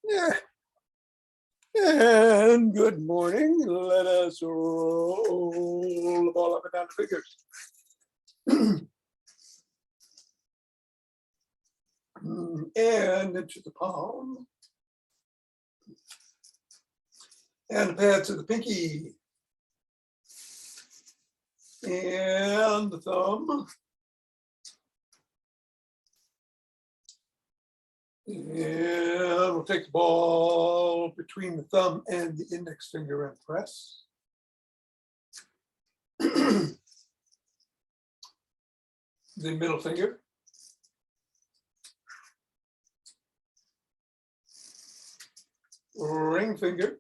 Yeah. And good morning. Let us roll the ball up and down the fingers. And into the palm. And the pad to the pinky. And the thumb. And we'll take the ball between the thumb and the index finger and press. The middle finger. Ring finger.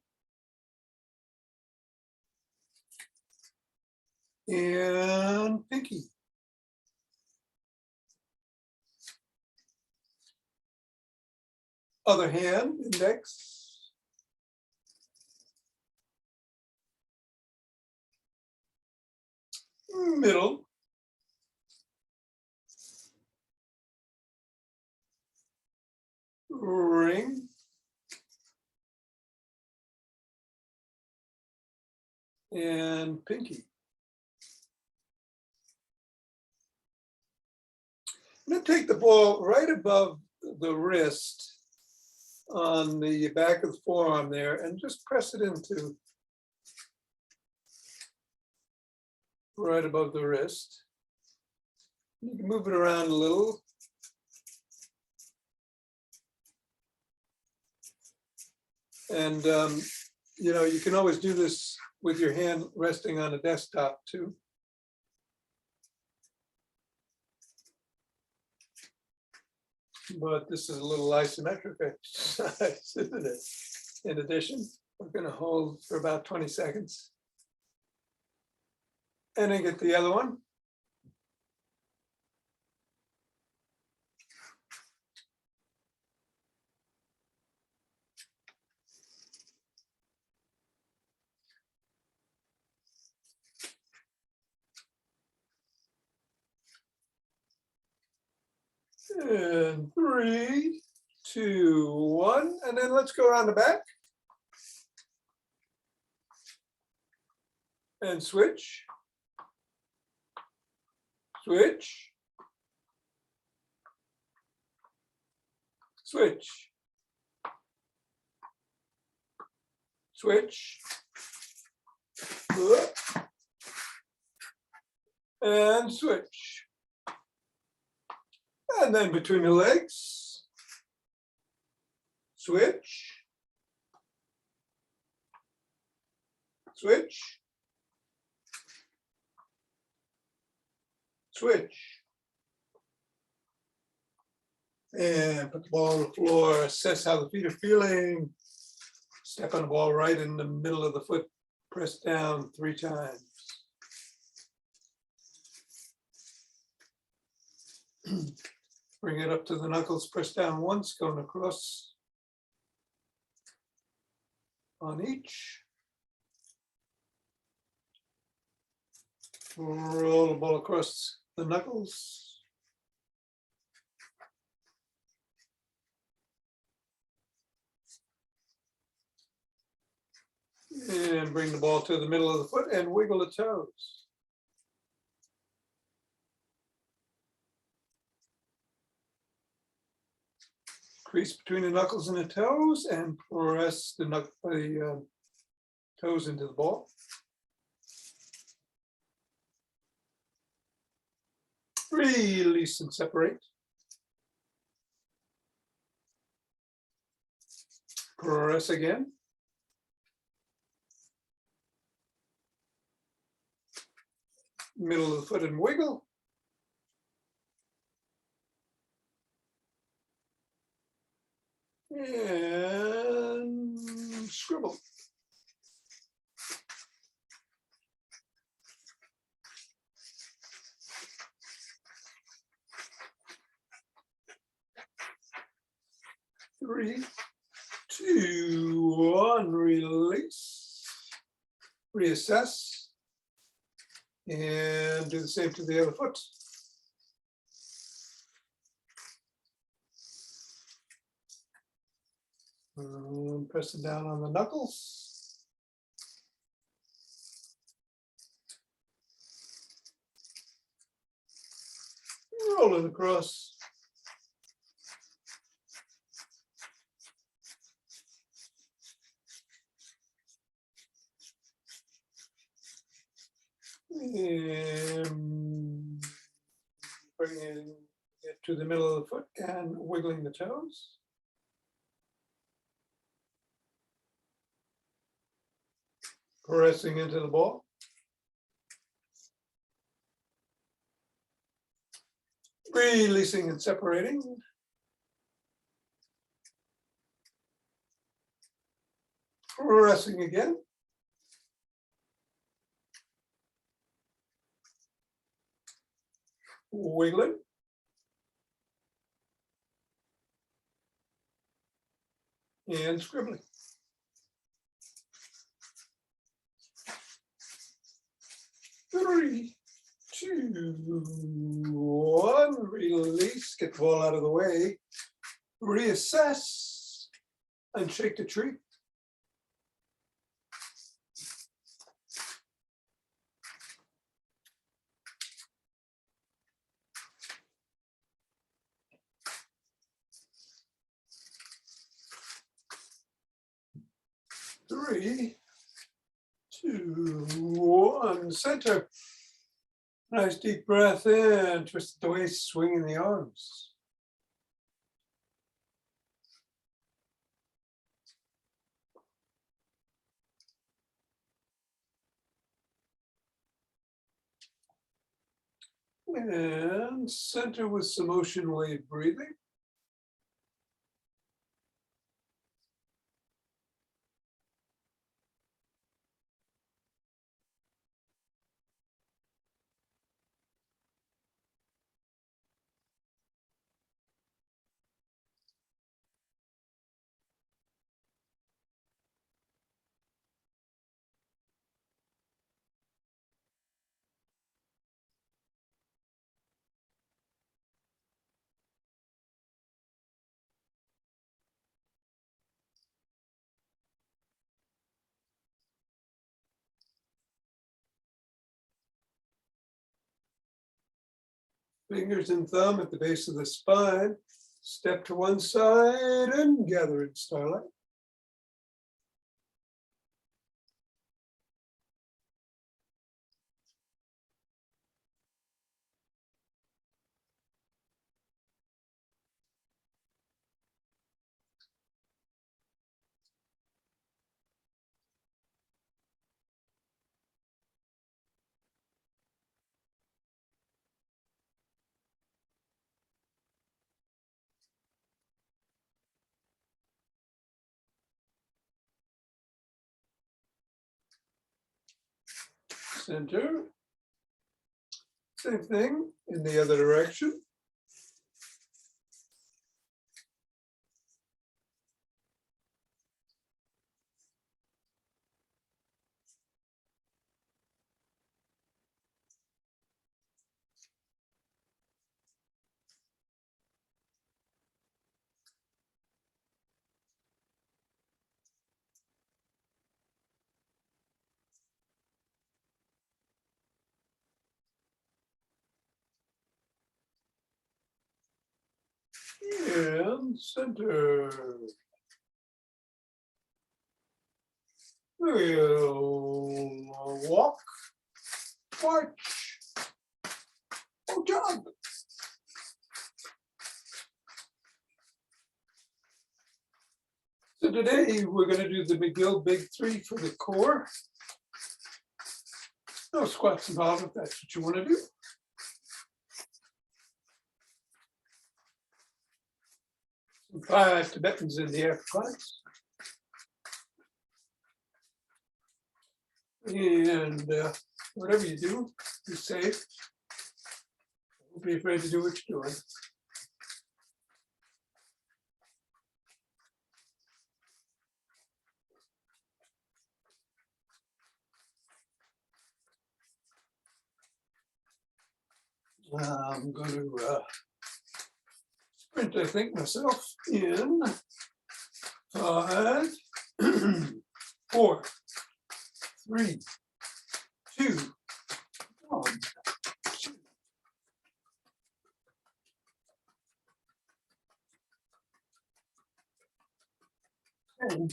And pinky. Other hand, index. Middle. Ring. And pinky. I'm going to take the ball right above the wrist on the back of the forearm there and just press it into right above the wrist. You can move it around a little. And, you know, you can always do this with your hand resting on a desktop too. But this is a little isometric exercise, isn't it? In addition, we're going to hold for about 20 seconds. And then get the other one. And 3, 2, 1, and then let's go around the back. And switch. Switch. Switch. Switch. And switch. And then between the legs, switch, switch, switch. And put the ball on the floor, assess how the feet are feeling. Step on the ball right in the middle of the foot, press down 3 times. Bring it up to the knuckles, press down once, going across on each. Roll the ball across the knuckles. And bring the ball to the middle of the foot and wiggle the toes. Crease between the knuckles and the toes and press the toes into the ball. Release and separate. Press again. Middle of the foot and wiggle. And scribble. Three, 2, 1, release. Reassess. And do the same to the other foot. Pressing down on the knuckles. Rolling across. And bringing it to the middle of the foot and wiggling the toes. Pressing into the ball. Releasing and separating. Pressing again. Wiggling. And scribbling. 3, 2, 1. Release. Get the ball out of the way. Reassess and shake the tree. Three, 2, 1. Center. Nice deep breath in. Twist the waist, swinging the arms. And center with some ocean wave breathing. Fingers and thumb at the base of the spine. Step to one side and gather in starlight. Center. Same thing in the other direction. And center. We'll walk, march, or jog. So today we're going to do the McGill Big 3 for the core. No squats involved if that's what you want to do. Some 5 Tibetans in the air class. And whatever you do, be safe. Don't be afraid to do what you're doing. I'm going to sprint, I think, myself in 5, 4, 3, 2, 1. 10.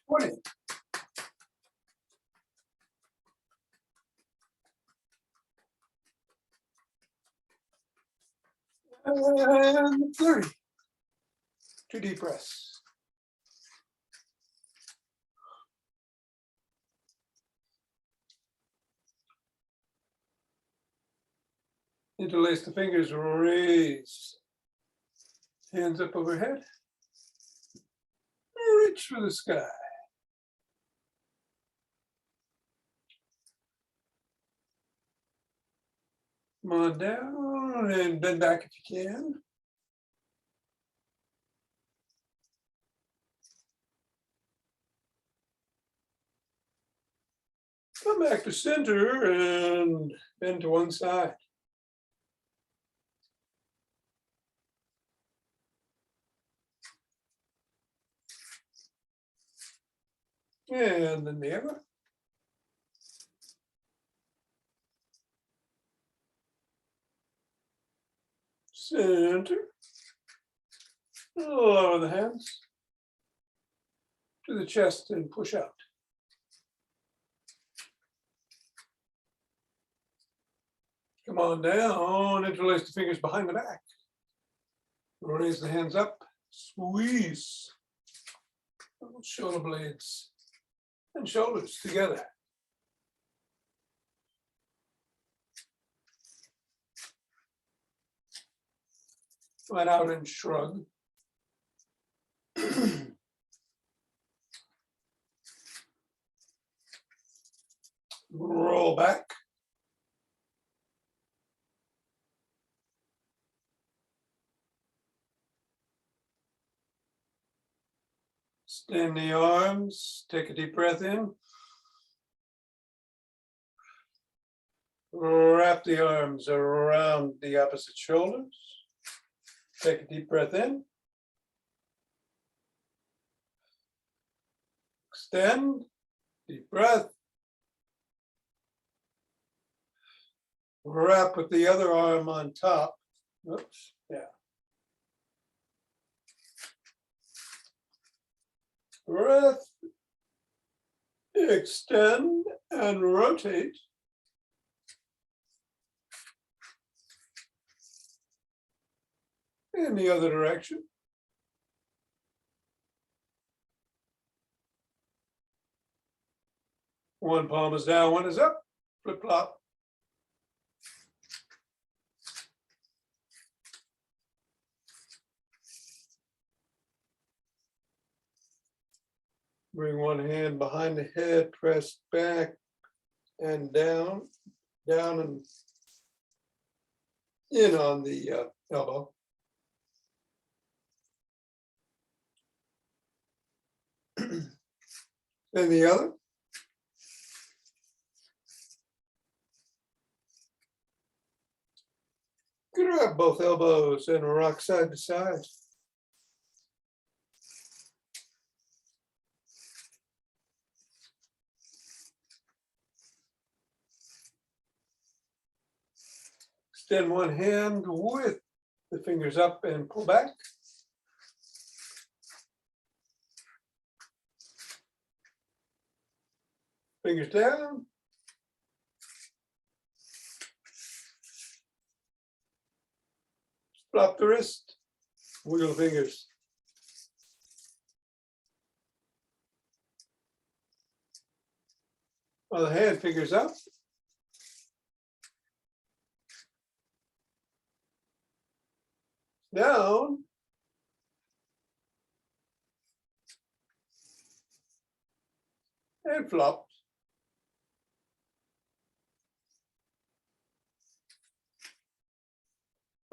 20. And 30. 2 deep breaths. Interlace the fingers, raise. Hands up overhead. Reach for the sky. Come on down and bend back if you can. Come back to center and bend to one side. And then the other. Center. Lower the hands to the chest and push out. Come on down, interlace the fingers behind the back. Raise the hands up, squeeze. Shoulder blades and shoulders together. Flat out and shrug. Roll back. Extend the arms, take a deep breath in. Wrap the arms around the opposite shoulders. Take a deep breath in. Extend, deep breath. Wrap with the other arm on top. Oops, yeah. Breath, extend and rotate. In the other direction. One palm is down, one is up. Flip flop. Bring one hand behind the head, press back and down, down and in on the elbow. And the other. Grab both elbows and rock side to side. Extend one hand with the fingers up and pull back. Fingers down. Flop the wrist, wiggle the fingers. Other hand, fingers up. Down. And flop.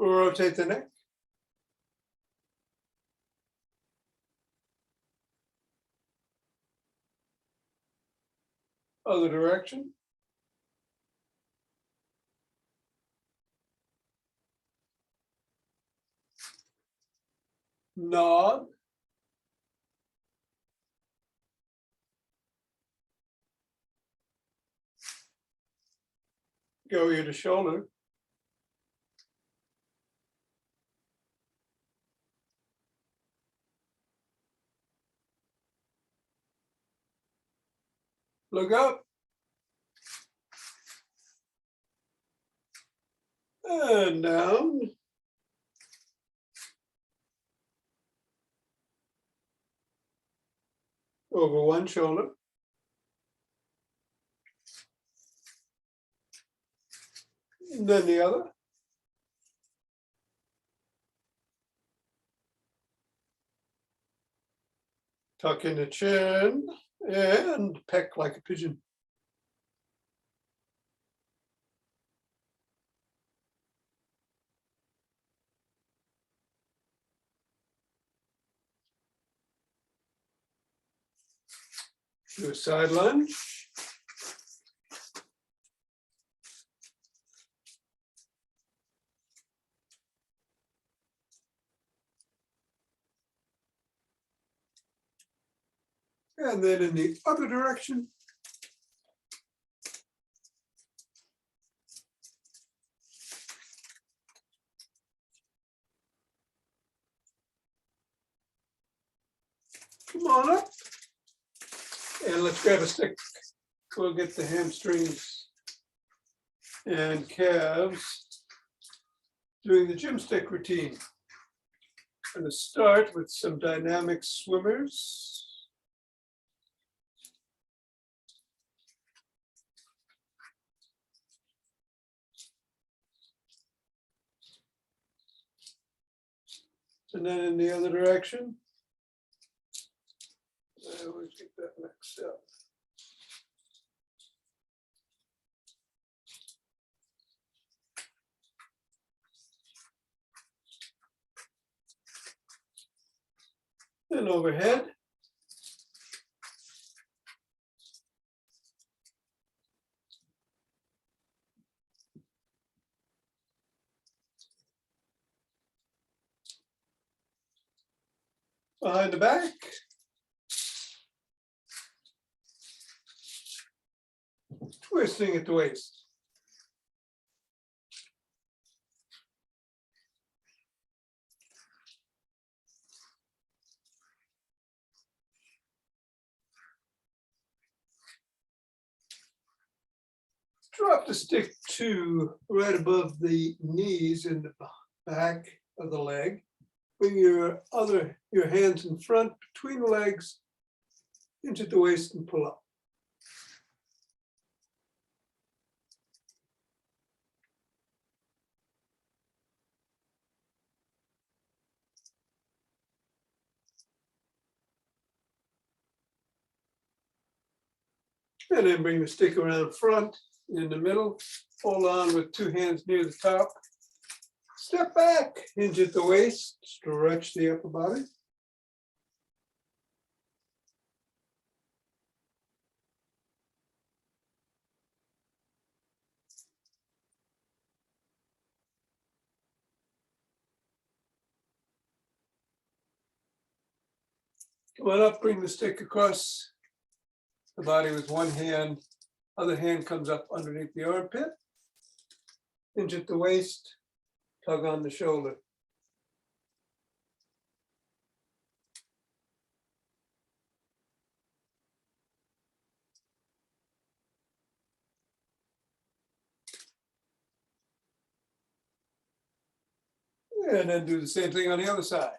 Rotate the neck. Other direction. nod, go ear to shoulder, look up, and down, over one shoulder, then the other. Tuck in the chin and peck like a pigeon. Do a side lunge. And then in the other direction. Come on up. And let's grab a stick. We'll get the hamstrings and calves doing the GymStick routine. I'm going to start with some dynamic swimmers. And then in the other direction. I always get that mixed up. Then overhead. Behind the back. Twisting at the waist. Drop the stick to right above the knees in the back of the leg. Bring your hands in front between the legs into the waist and pull up. And then bring the stick around front in the middle. Hold on with two hands near the top. Step back, hinge at the waist, stretch the upper body. Come on up, bring the stick across the body with one hand. Other hand comes up underneath the armpit. Hinge at the waist, tug on the shoulder. And then do the same thing on the other side.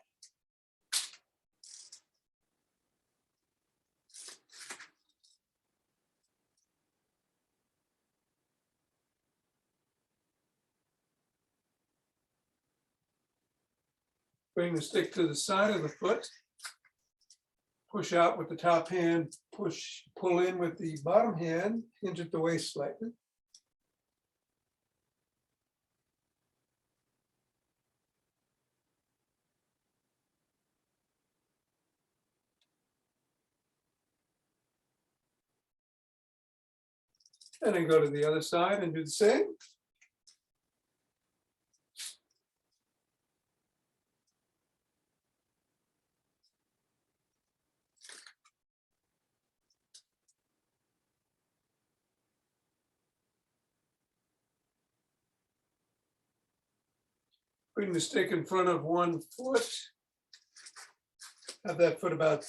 Bring the stick to the side of the foot. Push out with the top hand, pull in with the bottom hand, hinge at the waist slightly. And then go to the other side and do the same. Bring the stick in front of one foot. Have that foot about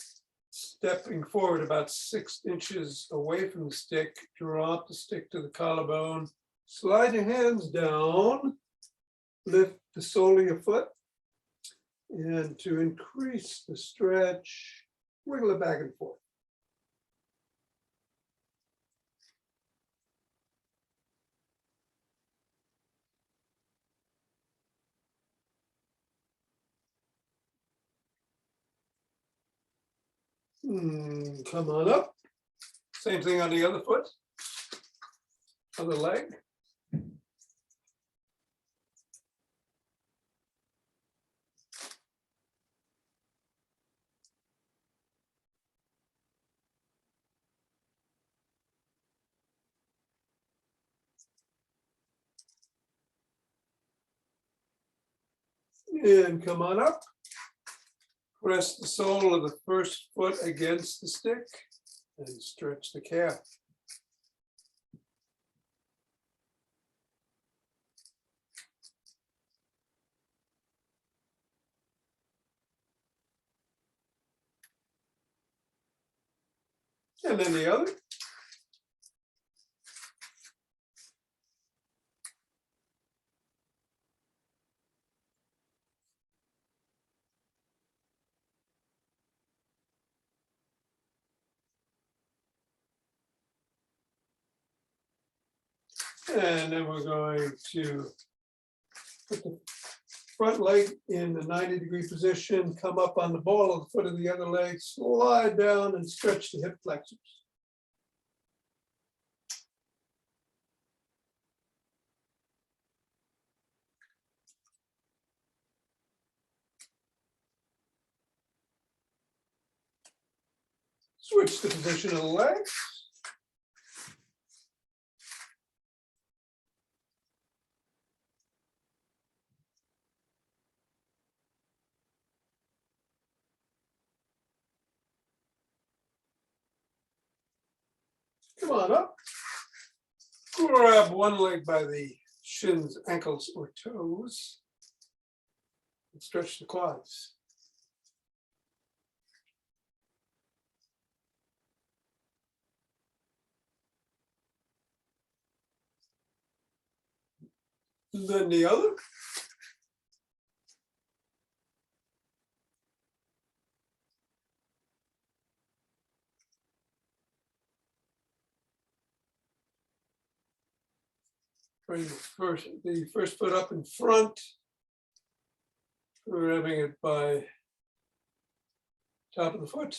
stepping forward about 6 inches away from the stick. Drop the stick to the collarbone. Slide your hands down. Lift the sole of your foot. And to increase the stretch, wiggle it back and forth. Come on up. Same thing on the other foot, other leg. And come on up. Press the sole of the first foot against the stick and stretch the calf. And then the other. And then we're going to put the front leg in the 90-degree position, come up on the ball of the foot of the other leg, slide down and stretch the hip flexors. Switch the position of the legs. Come on up. Grab one leg by the shins, ankles, or toes. And stretch the quads. And then the other. Bring the first foot up in front, grabbing it by top of the foot.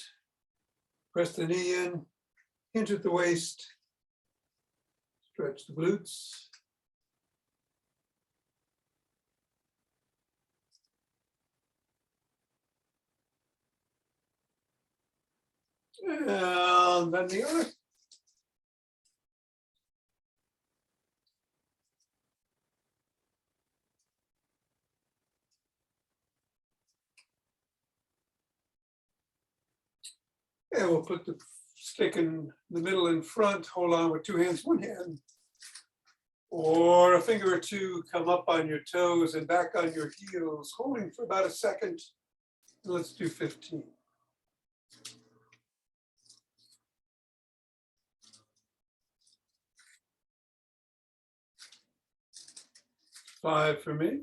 Press the knee in, hinge at the waist, stretch the glutes. And then the other. And we'll put the stick in the middle in front, hold on with two hands, one hand, or a finger or two, come up on your toes and back on your heels, holding for about a second. Let's do 15. Five for me.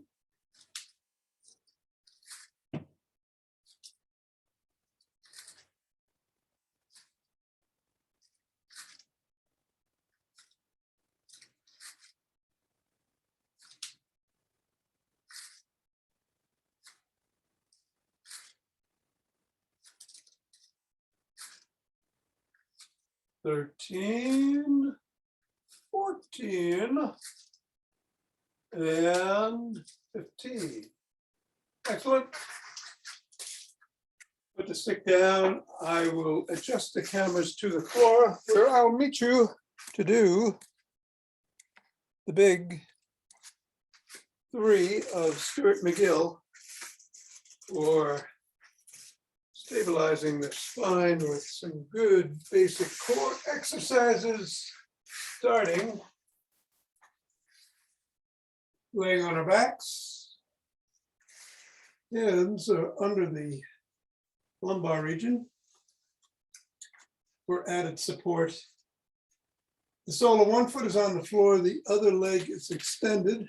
$13, $14, and $15. Excellent. Put the stick down. I will adjust the cameras to the floor where I'll meet you to do the big 3 of Stuart McGill for stabilizing the spine with some good basic core exercises, starting laying on our backs, Hands are under the lumbar region for added support. The sole of one foot is on the floor, the other leg is extended.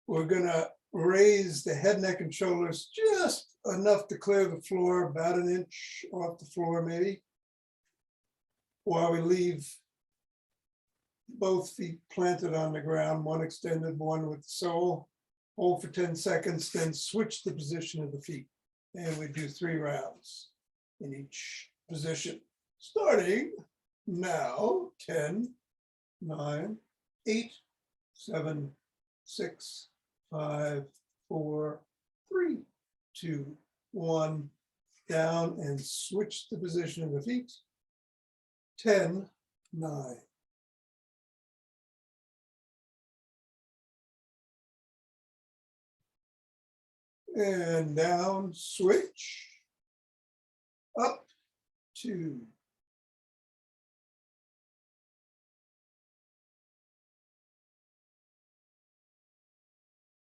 We're gonna raise the head, neck, and shoulders just enough to clear the floor, about an inch off the floor maybe, while we leave both feet planted on the ground, one extended, one with the sole. Hold for 10 seconds, then switch the position of the feet. And we do 3 rounds in each position. Starting now, 10, 9, 8, 7, 6, 5, 4, 3, 2, 1. Down and switch the position of the feet. 10, 9. And down, switch, up, 2.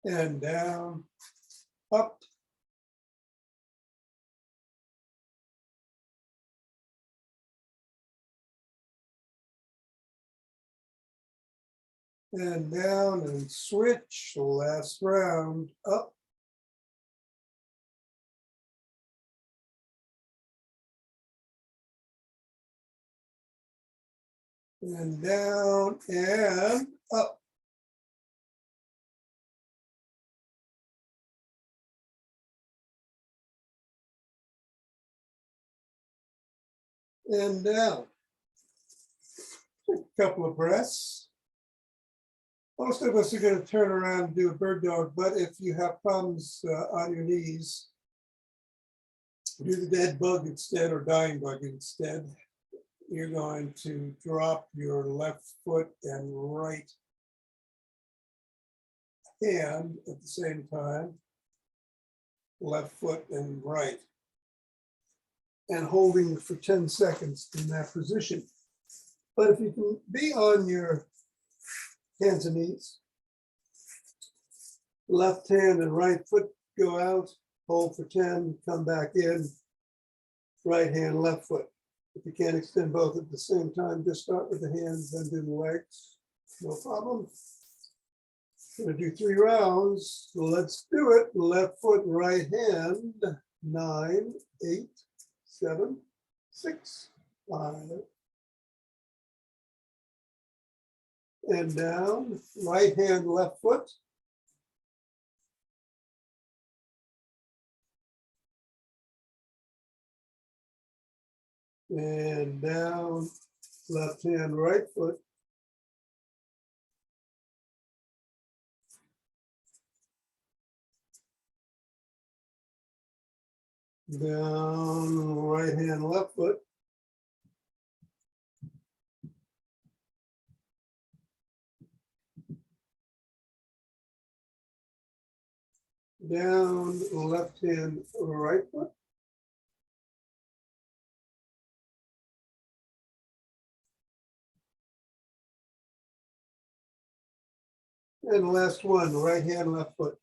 And down, up. And down and switch, last round, up. And down and up. And down. Take a couple of breaths. Most of us are going to turn around and do a bird dog, but if you have problems on your knees, do the dead bug instead or dying bug instead. You're going to drop your left foot and right hand at the same time, left foot and right, and holding for 10 seconds in that position. But if you can be on your hands and knees, left hand and right foot go out, hold for 10, come back in, right hand, left foot. If you can't extend both at the same time, just start with the hands, then do the legs, no problem. We're gonna do 3 rounds, so let's do it. Left foot, right hand, 9, 8, 7, 6, 5. And down, right hand, left foot. And down, left hand, right foot. Down, right hand, left foot. Down, left hand, right foot. And last one, right hand, left foot.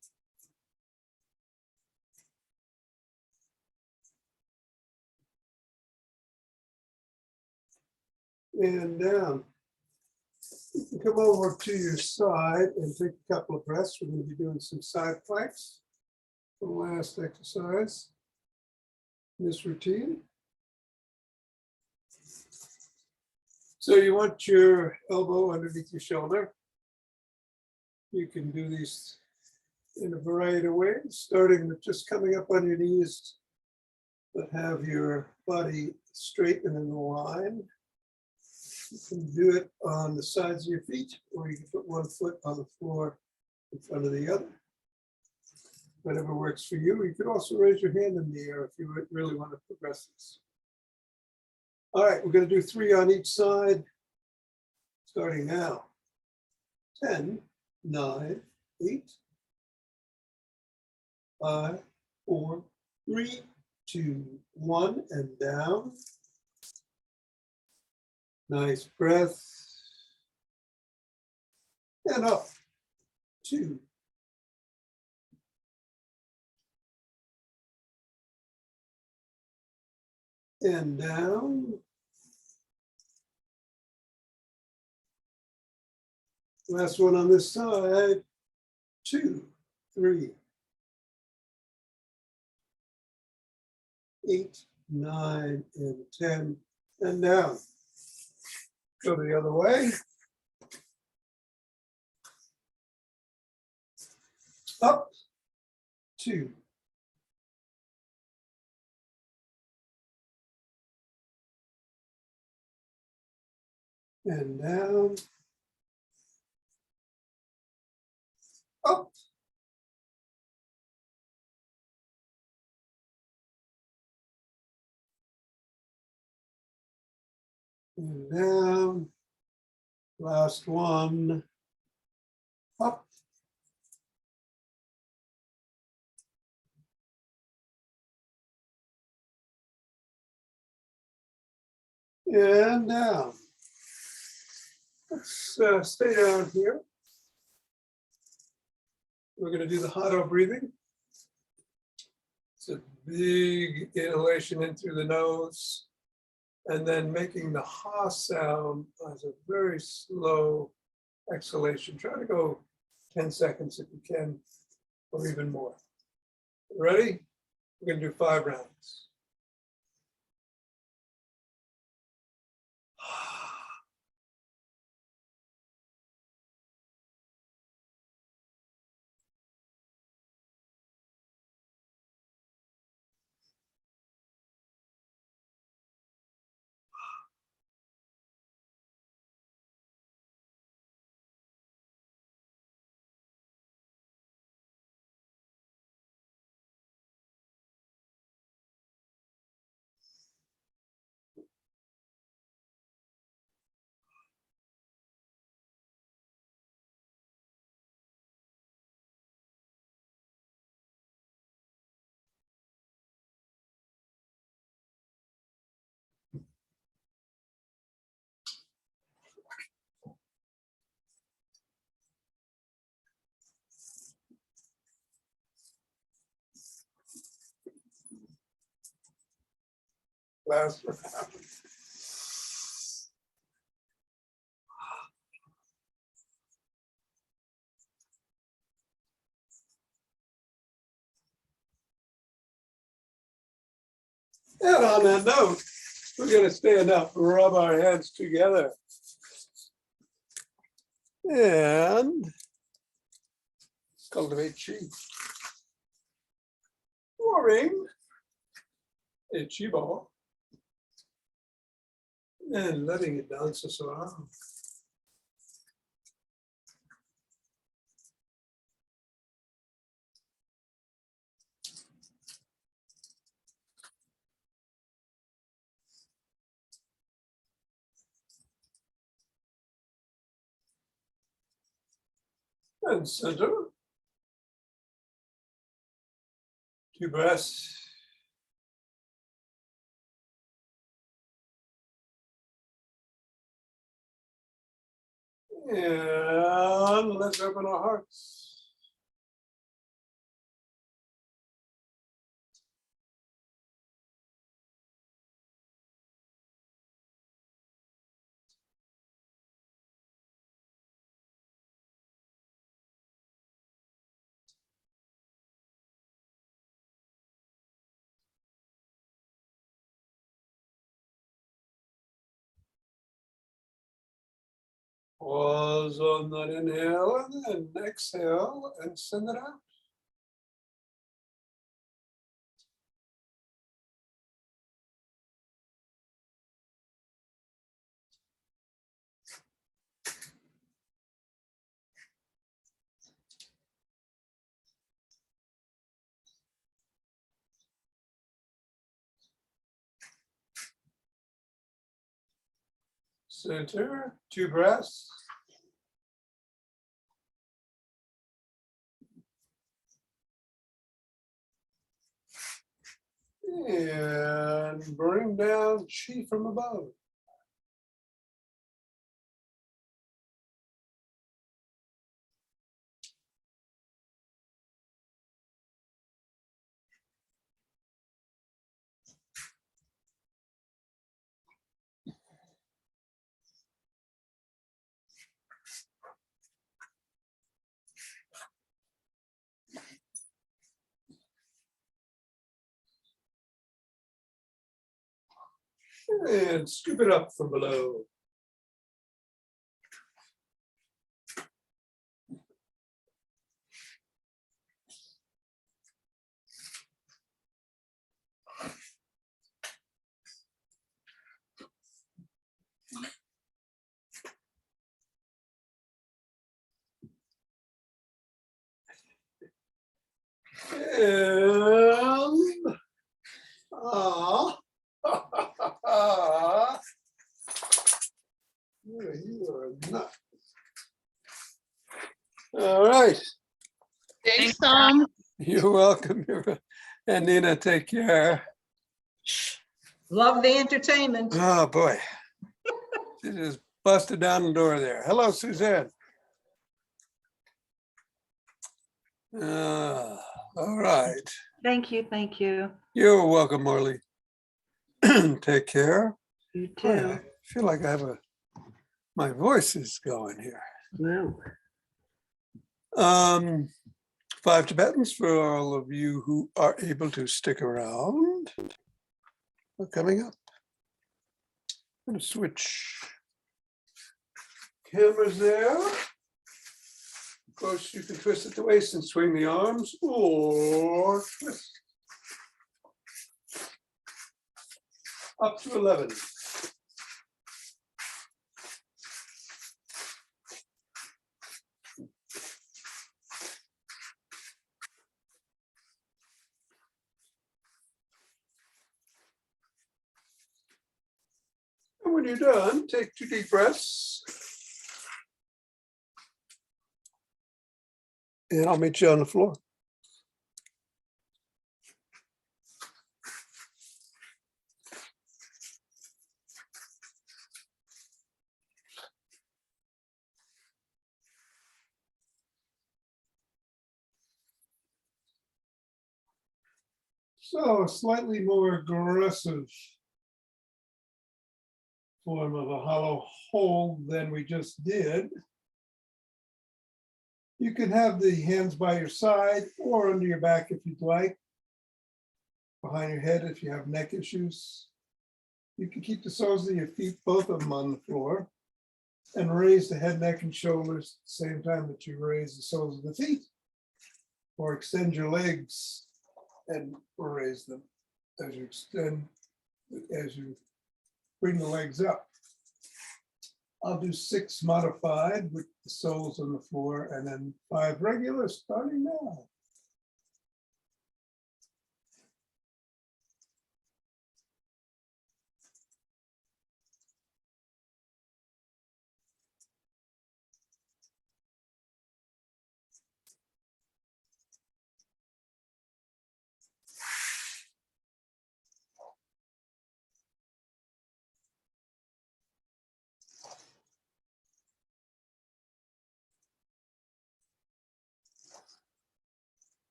And down. You can come over to your side and take a couple of breaths. We're going to be doing some side planks. The last exercise in this routine. So you want your elbow underneath your shoulder. You can do these in a variety of ways, starting with just coming up on your knees, but have your body straight and in a line. You can do it on the sides of your feet, or you can put one foot on the floor in front of the other. Whatever works for you. You could also raise your hand in the air if you really want to progress this. All right, we're going to do 3 on each side, starting now. 10, 9, 8, 5, 4, 3, 2, 1, and down. Nice breath. And up. 2, and down. Last one on this side, 2, 3, 8, 9, and 10, and down. Go the other way. Up, 2, and down. Up. And down. Last one. Up. And down. Let's stay down here. We're going to do the Hatha breathing. It's a big inhalation in through the nose, and then making the ha sound as a very slow exhalation. Try to go 10 seconds if you can, or even more. Ready? We're going to do 5 rounds. Last round. And on that note, we're going to stand up, rub our hands together, and cultivate chi. Forming a chi ball and letting it dance us around. And center. 2 breaths. And let's open our hearts. Pause on that inhale and then exhale and send it out. Center, 2 breaths. And bring down chi from above. And scoop it up from below. And you are not. All right. Thanks, Tom. You're welcome. And Nina, take care. Love the entertainment. Oh, boy. She just busted down the door there. Hello, Suzanne. All right. Thank you, thank you. You're welcome, Marley. Take care. You Boy, too. I feel like I have my voice is going here. Woo. 5 Tibetans for all of you who are able to stick around. We're coming up. I'm going to switch cameras there. Of course, you can twist at the waist and swing the arms or twist. Up to 11. And when you're done, take 2 deep breaths. And I'll meet you on the floor. So a slightly more aggressive form of a hollow hold than we just did. You can have the hands by your side or under your back if you'd like. Behind your head if you have neck issues. You can keep the soles of your feet, both of them on the floor, and raise the head, neck, and shoulders at the same time that you raise the soles of the feet. Or extend your legs and raise them as you extend, as you bring the legs up. I'll do 6 modified with the soles on the floor and then 5 regular starting now.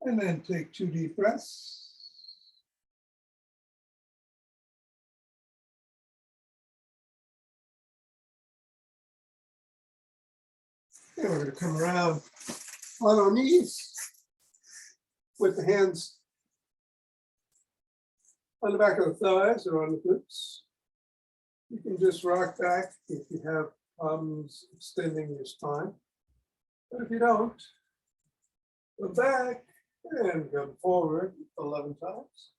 And then take 2 deep breaths. And we're going to come around on our knees with the hands on the back of the thighs or on the glutes. You can just rock back if you have problems extending your spine. But if you don't, go back and come forward 11 times.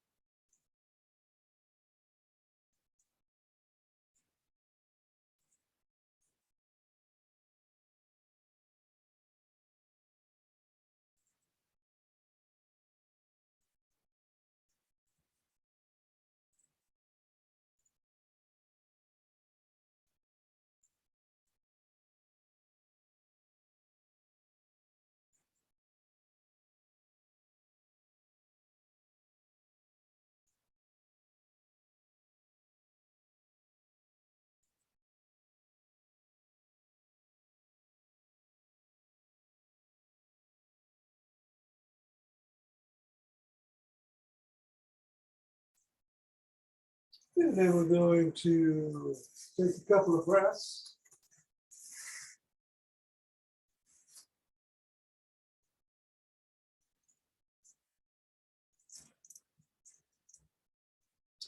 And then we're going to take a couple of breaths.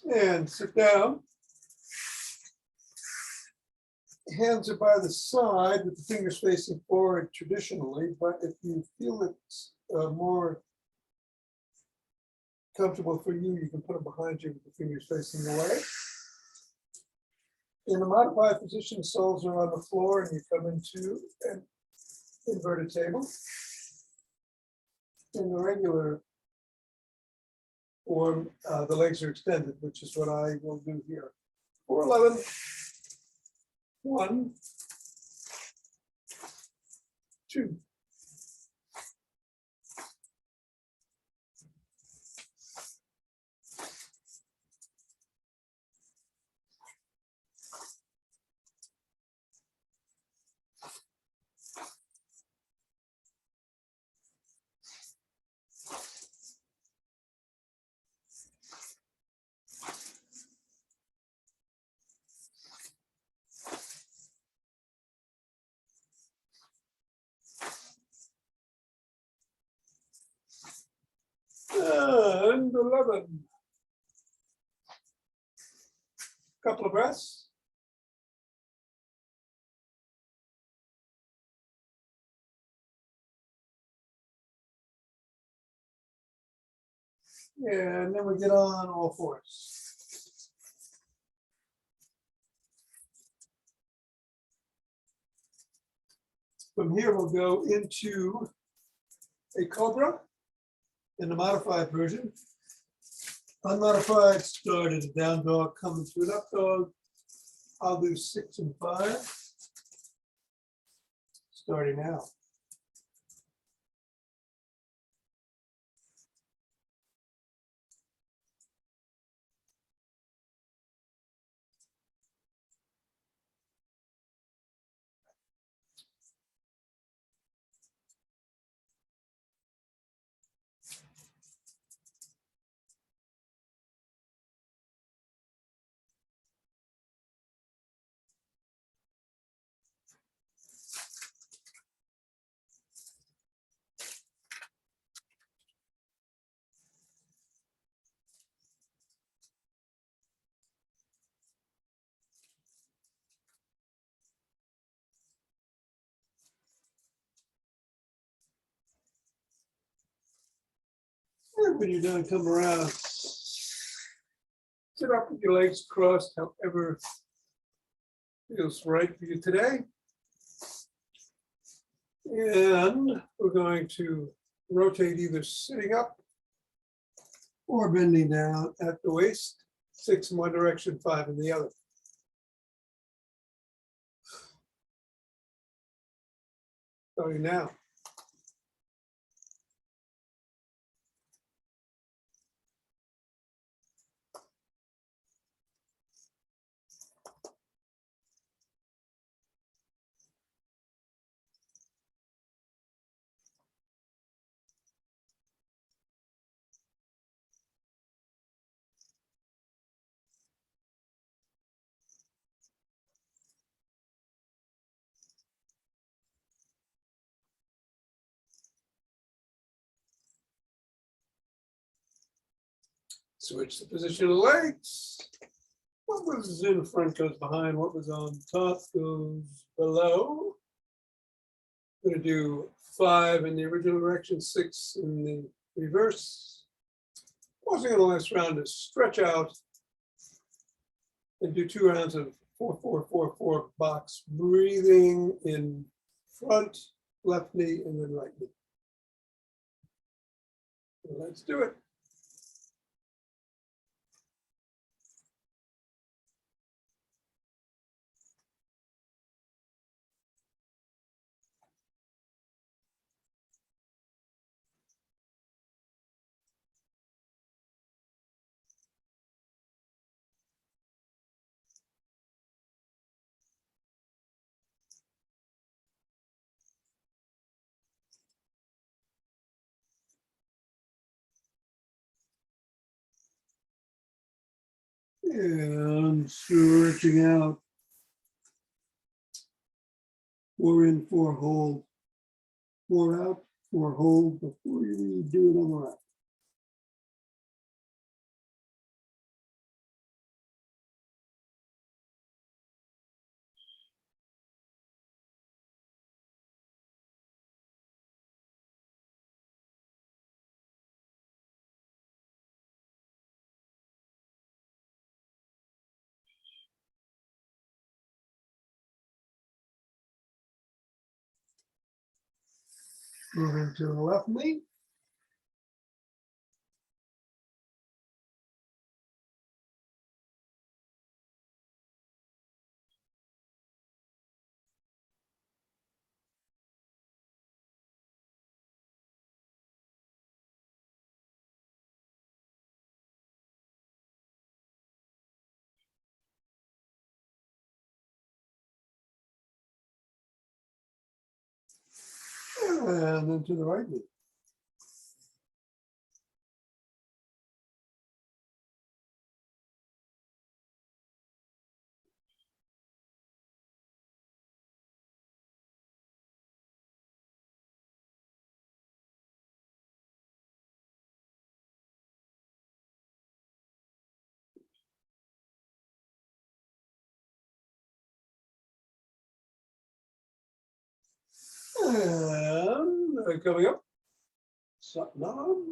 And sit down. Hands are by the side with the fingers facing forward traditionally, but if you feel it's more comfortable for you, you can put them behind you with the fingers facing away. In the modified position, soles are on the floor and you come into an inverted table. In the regular form, the legs are extended, which is what I will do here. 411. 1, 2. And 11. Couple of breaths. And then we get on all fours. From here, we'll go into a cobra in the modified version. Unmodified, start as a down dog, coming to an up dog. I'll do 6 and 5. Starting now. And when you're done, come around. Sit up with your legs crossed, however feels right for you today. And we're going to rotate either sitting up or bending down at the waist. 6 in one direction, 5 in the other. Starting now. Switch the position of the legs. What was in front goes behind, what was on top goes below. I'm going to do 5 in the original direction, 6 in the reverse. Pausing on the last round to stretch out and do 2 rounds of 4, 4, 4, 4 box, breathing in front, left knee, and then right knee. So let's do it. And stretching out. 4 in, 4 hold. 4 out, 4 hold before you do it on the right. Moving to the left knee. And then to the right knee. And coming up, Satnam.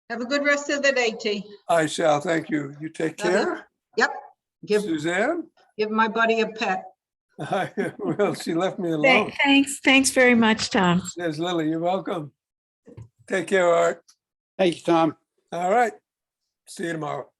Have a good rest of the day, T. I shall, thank you. You take Love you. care. Yep. Give Suzanne? my buddy a pet. Well, she left me alone. Thanks very much, Tom. Says Lily, you're welcome. Take care, Art. Thank you, Tom. All right. See you tomorrow.